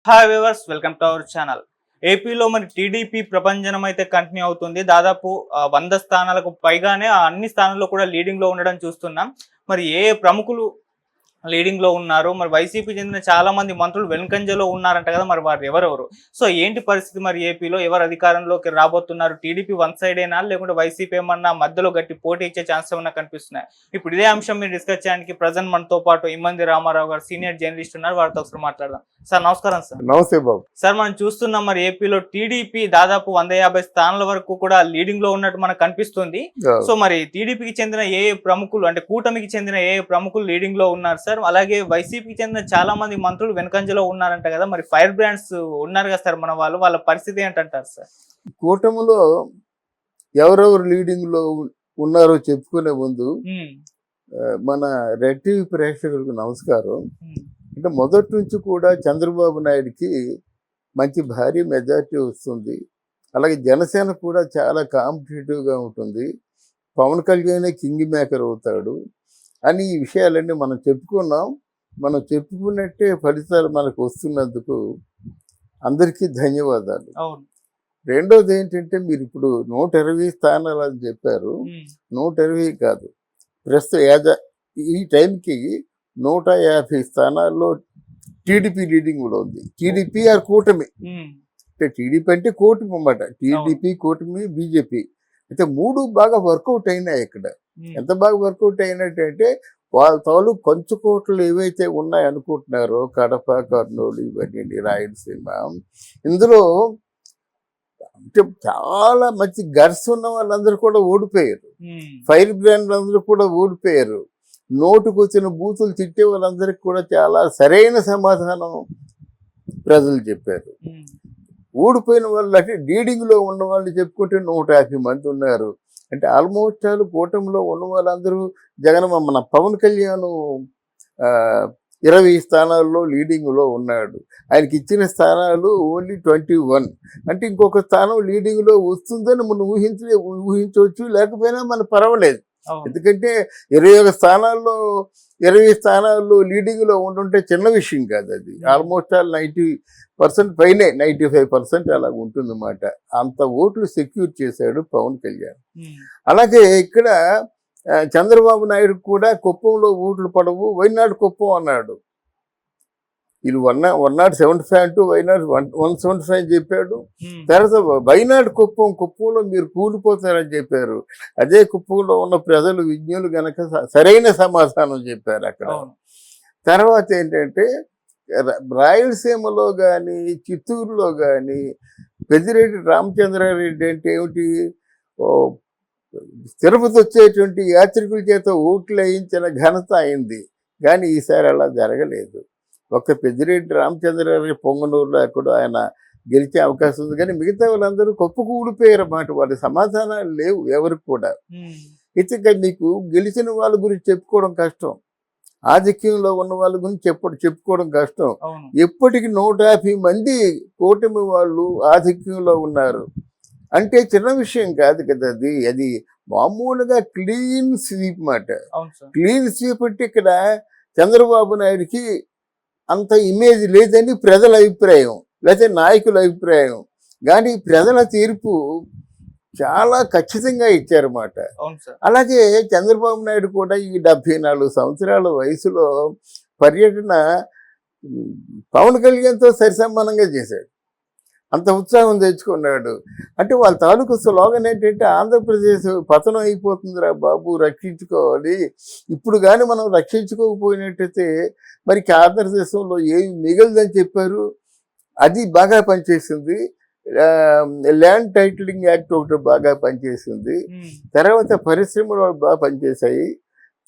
Hi viewers, welcome to our channel. ఏపీలో మరి TDP ప్రభంజనం అయితే కంటిన్యూ అవుతుంది. దాదాపు 100 స్థానాలకు పైగానే అన్ని స్థానాల్లో కూడా లీడింగ్ లో ఉండడం చూస్తున్నాం. మరి ఏ ప్రముఖులు లీడింగ్ లో ఉన్నారు, మరి వైసీపీ చెందిన చాలా మంది మంత్రులు వెనుకంజలో ఉన్నారంట కదా, మరి వారు ఎవరెవరు? సో ఏంటి పరిస్థితి, మరి ఏపీలో ఎవరు అధికారంలోకి రాబోతున్నారు? టీడీపీ వన్ సైడేనా, లేకుంటే వైసీపీ ఏమన్నా మధ్యలో గట్టి పోటీ ఇచ్చే ఛాన్స్ ఏమన్నా కనిపిస్తున్నాయి? ఇప్పుడు ఇదే అంశం మీరు డిస్కస్ చేయడానికి ప్రజెంట్ మనతో పాటు ఇమ్మంది రామారావు గారు, సీనియర్ జర్నలిస్ట్ ఉన్నారు. వారితో ఒకసారి మాట్లాడదాం. సార్ నమస్కారం. సార్ నమస్తే బాబు. సార్, మనం చూస్తున్నాం మరి ఏపీలో టీడీపీ దాదాపు 150 స్థానాల వరకు కూడా లీడింగ్ లో ఉన్నట్టు మనకు కనిపిస్తుంది. సో మరి టీడీపీకి చెందిన ఏ ప్రముఖులు, అంటే కూటమికి చెందిన ఏ ప్రముఖులు లీడింగ్ లో ఉన్నారు సార్? అలాగే వైసీపీకి చెందిన చాలా మంది మంత్రులు వెనుకంజలో ఉన్నారంట కదా, మరి ఫైర్ బ్రాండ్స్ ఉన్నారు కదా సార్ మన వాళ్ళ పరిస్థితి ఏంటంటారు సార్? కూటమిలో ఎవరెవరు లీడింగ్ లో ఉన్నారో చెప్పుకునే ముందు మన రెడ్ టీవీ ప్రేక్షకులకు నమస్కారం. అంటే మొదటి నుంచి కూడా చంద్రబాబు నాయుడికి మంచి భారీ మెజార్టీ వస్తుంది. అలాగే జనసేన కూడా చాలా కాంపిటేటివ్గా ఉంటుంది. పవన్ కళ్యాణ్ కింగ్ మేకర్ అవుతాడు అని ఈ విషయాలన్నీ మనం చెప్పుకున్నాం. మనం చెప్పుకున్నట్టే ఫలితాలు మనకు వస్తున్నందుకు అందరికీ ధన్యవాదాలు. రెండోది ఏంటంటే, మీరు ఇప్పుడు 120 స్థానాలు అని చెప్పారు. 120 కాదు, ప్రస్తుతం ఈ టైంకి 150 స్థానాల్లో టీడీపీ లీడింగ్లో ఉంది. టీడీపీ ఆ కూటమి, అంటే టీడీపీ అంటే కూటమి అన్నమాట. టీడీపీ, కూటమి, బీజేపీ అయితే మూడు బాగా వర్కౌట్ అయినాయి. ఇక్కడ ఎంత బాగా వర్కౌట్ అయినట్టంటే, వాళ్ళ తాలూకు కంచుకోట్లు ఏవైతే ఉన్నాయి అనుకుంటున్నారో, కడప, కర్నూలు, ఇవన్నీ రాయలసీమ, ఇందులో అంటే చాలా మంచి గర్స్ ఉన్న వాళ్ళందరూ కూడా ఓడిపోయారు. ఫైర్ బ్రాండ్ అందరూ కూడా ఓడిపోయారు. నోటుకు వచ్చిన బూతులు తిట్టే వాళ్ళందరికీ కూడా చాలా సరైన సమాధానం ప్రజలు చెప్పారు. ఓడిపోయిన వాళ్ళు అంటే లీడింగ్లో ఉన్న వాళ్ళు చెప్పుకుంటే 150 మంది ఉన్నారు. అంటే ఆల్మోస్ట్ ఆల్ కూటమిలో ఉన్న వాళ్ళందరూ మన పవన్ కళ్యాణ్ 20 స్థానాల్లో లీడింగ్లో ఉన్నాడు. ఆయనకి ఇచ్చిన స్థానాలు ఓన్లీ 21. అంటే ఇంకొక స్థానం లీడింగ్లో వస్తుందని మనం ఊహించవచ్చు, లేకపోయినా మనకు పర్వాలేదు. ఎందుకంటే 21 స్థానాల్లో లీడింగ్లో ఉంటుంటే చిన్న విషయం కాదు అది. ఆల్మోస్ట్ ఆల్ 90% పైనే, 95% అలా ఉంటుందన్నమాట. అంత ఓట్లు సెక్యూర్ చేశాడు పవన్ కళ్యాణ్. అలాగే ఇక్కడ చంద్రబాబు నాయుడు కూడా కుప్పంలో ఓట్లు పడవు, వైనాడు కుప్పం అన్నాడు. ఇది 175 అంటూ వైనాడు 175 చెప్పాడు. తర్వాత వైనాడు కుప్పంలో మీరు కూలిపోతారని చెప్పారు. అదే కుప్పంలో ఉన్న ప్రజలు విజ్ఞులు గనక సరైన సమాధానం చెప్పారు అక్కడ. తర్వాత ఏంటంటే, రాయలసీమలో కానీ చిత్తూరులో కానీ పెద్దిరెడ్డి రామచంద్రారెడ్డి అంటే ఏమిటి, తిరుపతి వచ్చేటువంటి యాత్రికుల చేత ఓట్లు వేయించిన ఘనత అయింది. కానీ ఈసారి అలా జరగలేదు. ఒక్క పెద్దిరెడ్డి రామచంద్రారెడ్డి పొంగనూరులో అక్కడ ఆయన గెలిచే అవకాశం ఉంది. కానీ మిగతా వాళ్ళందరూ కొప్పుకు ఊడిపోయారు అన్నమాట. వాళ్ళ సమాధానాలు లేవు ఎవరికి కూడా. ఇక మీకు గెలిచిన వాళ్ళ గురించి చెప్పుకోవడం కష్టం, ఆధిక్యంలో ఉన్న వాళ్ళ గురించి చెప్పుకోవడం కష్టం. ఎప్పటికి 150 మంది కూటమి వాళ్ళు ఆధిక్యంలో ఉన్నారు అంటే చిన్న విషయం కాదు కదా. అది మామూలుగా క్లీన్ స్వీప్ మాట. క్లీన్ స్వీప్ అంటే ఇక్కడ చంద్రబాబు నాయుడికి అంత ఇమేజ్ లేదని ప్రజల అభిప్రాయం, లేకపోతే నాయకుల అభిప్రాయం. కానీ ప్రజల తీర్పు చాలా ఖచ్చితంగా ఇచ్చారన్నమాట. అలాగే చంద్రబాబు నాయుడు కూడా ఈ 74 సంవత్సరాల వయసులో పర్యటన పవన్ కళ్యాణ్తో సరిసమానంగా చేశాడు. అంత ఉత్సాహం తెచ్చుకున్నాడు. అంటే వాళ్ళ తాలూకు స్లోగన్ ఏంటంటే, ఆంధ్రప్రదేశ్ పతనం అయిపోతుందిరా బాబు, రక్షించుకోవాలి. ఇప్పుడు కానీ మనం రక్షించుకోకపోయినట్టయితే మరి ఆంధ్రదేశంలో ఏమి మిగలదని చెప్పారు. అది బాగా పనిచేసింది. ల్యాండ్ టైటిలింగ్ యాక్ట్ ఒకటి బాగా పనిచేసింది. తర్వాత పరిశ్రమలు బాగా పనిచేశాయి.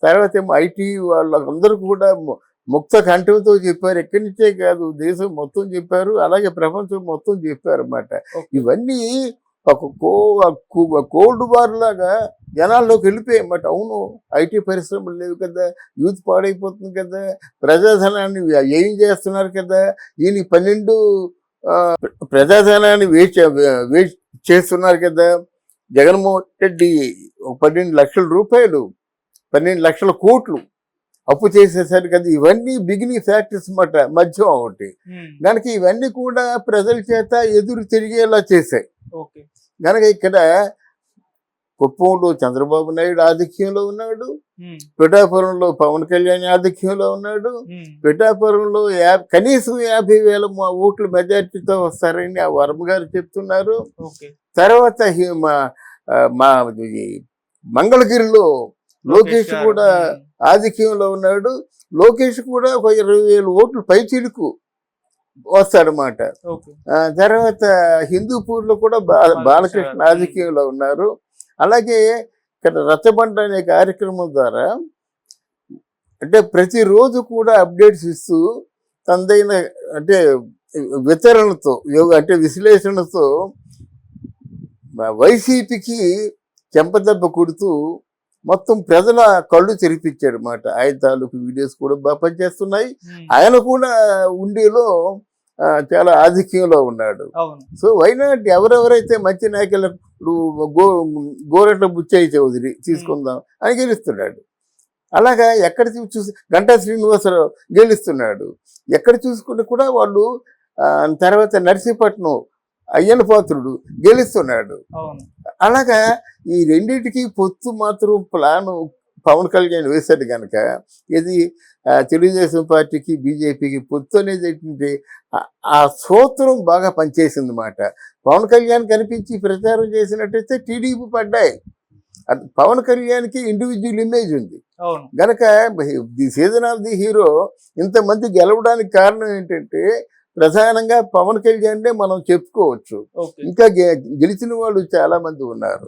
తర్వాత ఏమో ఐటీ వాళ్ళందరూ కూడా ముక్త కంఠంతో చెప్పారు. ఎక్కడి నుంచే కాదు, దేశం మొత్తం చెప్పారు, అలాగే ప్రపంచం మొత్తం చెప్పారు అన్నమాట. ఇవన్నీ ఒక కోల్డ్ వార్ లాగా జనాల్లోకి వెళ్ళిపోయాయి అన్నమాట. అవును, ఐటీ పరిశ్రమలు లేవు కదా, యూత్ పాడైపోతుంది కదా, ప్రజాధనాన్ని ఏం చేస్తున్నారు కదా, ఈయన 12 ప్రజాధనాన్ని వేస్ట్ చేస్తున్నారు కదా. జగన్మోహన్ రెడ్డి 12 లక్షల రూపాయలు, 12 లక్షల కోట్లు అప్పు చేసేసరికి అది ఇవన్నీ బిగినింగ్ ఫ్యాక్టర్స్ మాట మధ్యం ఒకటి కనుక ఇవన్నీ కూడా ప్రజల చేత ఎదురు తిరిగేలా చేశాయి. ఓకే. కనుక ఇక్కడ కుప్పంలో చంద్రబాబు నాయుడు ఆధిక్యంలో ఉన్నాడు, పిఠాపురంలో పవన్ కళ్యాణ్ ఆధిక్యంలో ఉన్నాడు, పిఠాపురంలో కనీసం 50,000 ఓట్ల మెజార్టీతో వస్తారని ఆ వర్మ గారు చెప్తున్నారు. తర్వాత మా మంగళగిరిలో లోకేష్ కూడా ఆధిక్యంలో ఉన్నాడు. లోకేష్ కూడా ఒక 20,000 ఓట్లు పైచిలుకు వస్తాడనమాట. తర్వాత హిందూపూర్లో కూడా బాలకృష్ణ ఆధిక్యంలో ఉన్నారు. అలాగే ఇక్కడ రచ్చబండ అనే కార్యక్రమం ద్వారా అంటే ప్రతిరోజు కూడా అప్డేట్స్ ఇస్తూ తనదైన అంటే వితరణతో అంటే విశ్లేషణతో వైసీపీకి చెంపదెబ్బ కొడుతూ మొత్తం ప్రజల కళ్ళు తెరిపించాడు అన్నమాట. ఆయన తాలూకు వీడియోస్ కూడా బాగా పనిచేస్తున్నాయి. ఆయన కూడా ఉండిలో చాలా ఆధిక్యంలో ఉన్నాడు. సో వైనాట్ ఎవరెవరైతే మంచి నాయకులు గోరెట్ల బుచ్చయ్య చౌదరి తీసుకుందాం అని గెలుస్తున్నాడు. అలాగా ఎక్కడ చూసి గంటా శ్రీనివాసరావు గెలుస్తున్నాడు. ఎక్కడ చూసుకుంటే కూడా వాళ్ళు తర్వాత నర్సీపట్నం అయ్యన పాత్రుడు గెలుస్తున్నాడు. అలాగా ఈ రెండింటికి పొత్తు మాత్రం ప్లాను పవన్ కళ్యాణ్ వేశాడు కనుక ఇది తెలుగుదేశం పార్టీకి బీజేపీకి పొత్తు అనేది ఏంటంటే ఆ సూత్రం బాగా పనిచేసింది అన్నమాట. పవన్ కళ్యాణ్ కనిపించి ప్రచారం చేసినట్టయితే టీడీపీ పడ్డాయి. పవన్ కళ్యాణ్కి ఇండివిజువల్ ఇమేజ్ ఉంది గనక the season of the hero ఇంతమంది గెలవడానికి కారణం ఏంటంటే ప్రధానంగా పవన్ కళ్యాణ్ మనం చెప్పుకోవచ్చు. ఇంకా గెలిచిన వాళ్ళు చాలా మంది ఉన్నారు.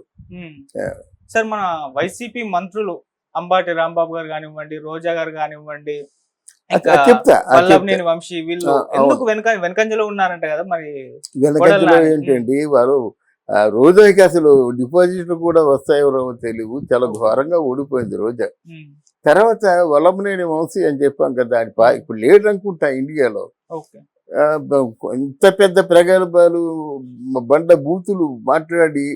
సార్ మన వైసీపీ మంత్రులు అంబాటి రాంబాబు గారు కానివ్వండి, రోజా గారు కానివ్వండి, వల్లభనేని వంశీ వీళ్ళు ఎందుకు వెనకంజలో ఉన్నారంట కదా? మరి వెనకంజలో ఏంటండి వారు రోజాకి అసలు డిపాజిట్లు కూడా వస్తాయో తెలియవు. చాలా ఘోరంగా ఓడిపోయింది రోజా. తర్వాత వల్లభనేని వంశీ అని చెప్పాం కదా, ఇప్పుడు లేడు అనుకుంటా ఇండియాలో. ఇంత పెద్ద ప్రగల్భాలు బండ బూతులు మాట్లాడి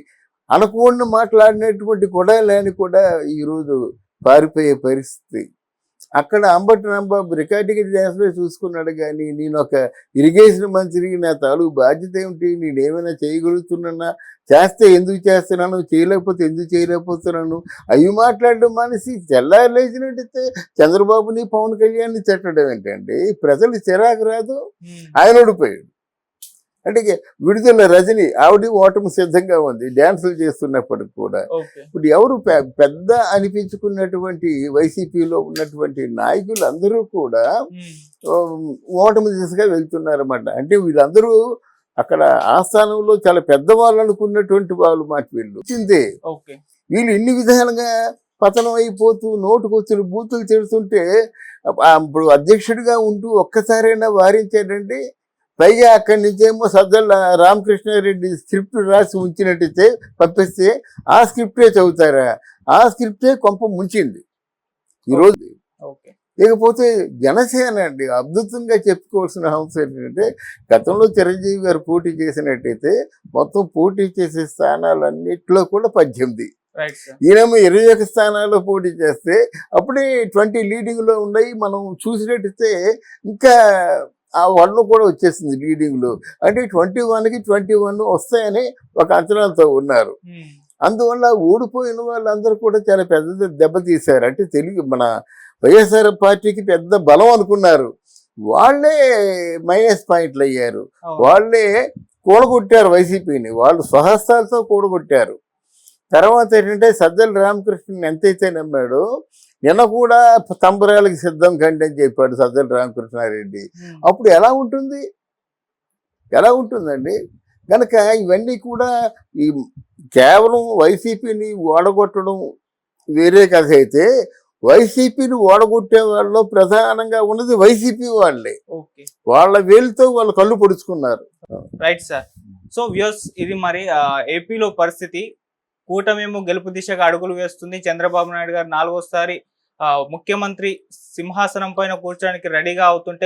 అనుకోని మాట్లాడినటువంటి కొడాలని కూడా ఈరోజు పారిపోయే పరిస్థితి. అక్కడ అంబటి రాంబాబు రికార్డింగ్ డ్యాన్స్లో చూసుకున్నాడు కానీ నేను ఒక ఇరిగేషన్ మంత్రికి నా తాలూకు బాధ్యత ఏమిటి, నేనేమైనా చేయగలుగుతున్నానా, చేస్తే ఎందుకు చేస్తున్నాను, చేయలేకపోతే ఎందుకు చేయలేకపోతున్నాను అవి మాట్లాడడం మానేసి తెల్లారి లేచినట్టయితే చంద్రబాబుని పవన్ కళ్యాణ్ని తిట్టడం ఏంటండి? ప్రజలు చిరాకు రాదు. ఆయన ఓడిపోయాడు అంటే విడుదల రజని ఆవిడ ఓటమి సిద్ధంగా ఉంది డ్యాన్సులు చేస్తున్నప్పటికి కూడా. ఇప్పుడు ఎవరు పెద్ద అనిపించుకున్నటువంటి వైసీపీలో ఉన్నటువంటి నాయకులు అందరూ కూడా ఓటమి దిశగా వెళ్తున్నారన్నమాట. అంటే వీళ్ళందరూ అక్కడ ఆస్థానంలో చాలా పెద్దవాళ్ళు అనుకున్నటువంటి వాళ్ళు మాట వీళ్ళు వచ్చిందే. వీళ్ళు ఇన్ని విధాలుగా పతనం అయిపోతూ నోటుకొచ్చిన బూతులు తిడుతుంటే ఇప్పుడు అధ్యక్షుడిగా ఉంటూ ఒక్కసారైనా వారించాడండి. పైగా అక్కడి నుంచేమో సజ్జల రామకృష్ణారెడ్డి స్క్రిప్ట్ రాసి ఉంచినట్టయితే పంపిస్తే ఆ స్క్రిప్టే చదువుతారా? ఆ స్క్రిప్టే కొంప ముంచింది ఈరోజు. ఇకపోతే జనసేన అండి అద్భుతంగా చెప్పుకోవాల్సిన అంశం ఏంటంటే గతంలో చిరంజీవి గారు పోటీ చేసినట్టయితే మొత్తం పోటీ చేసే స్థానాలన్నింటిలో కూడా 18, ఈయనేమో 21 స్థానాల్లో పోటీ చేస్తే అప్పుడే 20 లీడింగ్లో ఉన్నాయి. మనం చూసినట్టయితే ఇంకా ఆ 1 కూడా వచ్చేసింది లీడింగ్లో. అంటే 21కి 21 వస్తాయని ఒక అంచనాలతో ఉన్నారు. అందువల్ల ఓడిపోయిన వాళ్ళందరూ కూడా చాలా పెద్ద దెబ్బతీశారు. అంటే మన వైఎస్ఆర్ పార్టీకి పెద్ద బలం అనుకున్నారు, వాళ్ళే మైనస్ పాయింట్లు అయ్యారు. వాళ్ళే కూడగొట్టారు వైసీపీని, వాళ్ళు స్వహస్తాలతో కూడగొట్టారు. తర్వాత ఏంటంటే సజ్జల రామకృష్ణని ఎంతైతే నమ్మాడో నిన్న కూడా తంబరాలకి సిద్ధం కండి అని చెప్పాడు సజ్జల రామకృష్ణారెడ్డి. అప్పుడు ఎలా ఉంటుందండి? కనుక ఇవన్నీ కూడా ఈ కేవలం వైసీపీని ఓడగొట్టడం వేరే కథ అయితే వైసీపీని ఓడగొట్టే వాళ్ళలో ప్రధానంగా ఉన్నది వైసీపీ వాళ్ళే. వాళ్ళ వేలుతో వాళ్ళు కళ్ళు పొడుచుకున్నారు. Right sir. సో వ్యూస్ ఇది మరి ఏపీలో పరిస్థితి. కూటమేమో గెలుపు దిశగా అడుగులు వేస్తుంది. చంద్రబాబు నాయుడు గారు 4వసారి ముఖ్యమంత్రి సింహాసనం పైన కూర్చోడానికి రెడీగా అవుతుంటే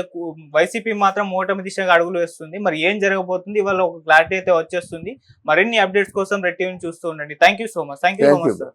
వైసీపీ మాత్రం ఓటమి దిశగా అడుగులు వేస్తుంది. మరి ఏం జరగబోతుంది ఇవాళ ఒక క్లారిటీ అయితే వచ్చేస్తుంది. మరిన్ని అప్డేట్స్ కోసం రెడ్ టీవీని చూస్తూ ఉండండి. Thank you so much sir.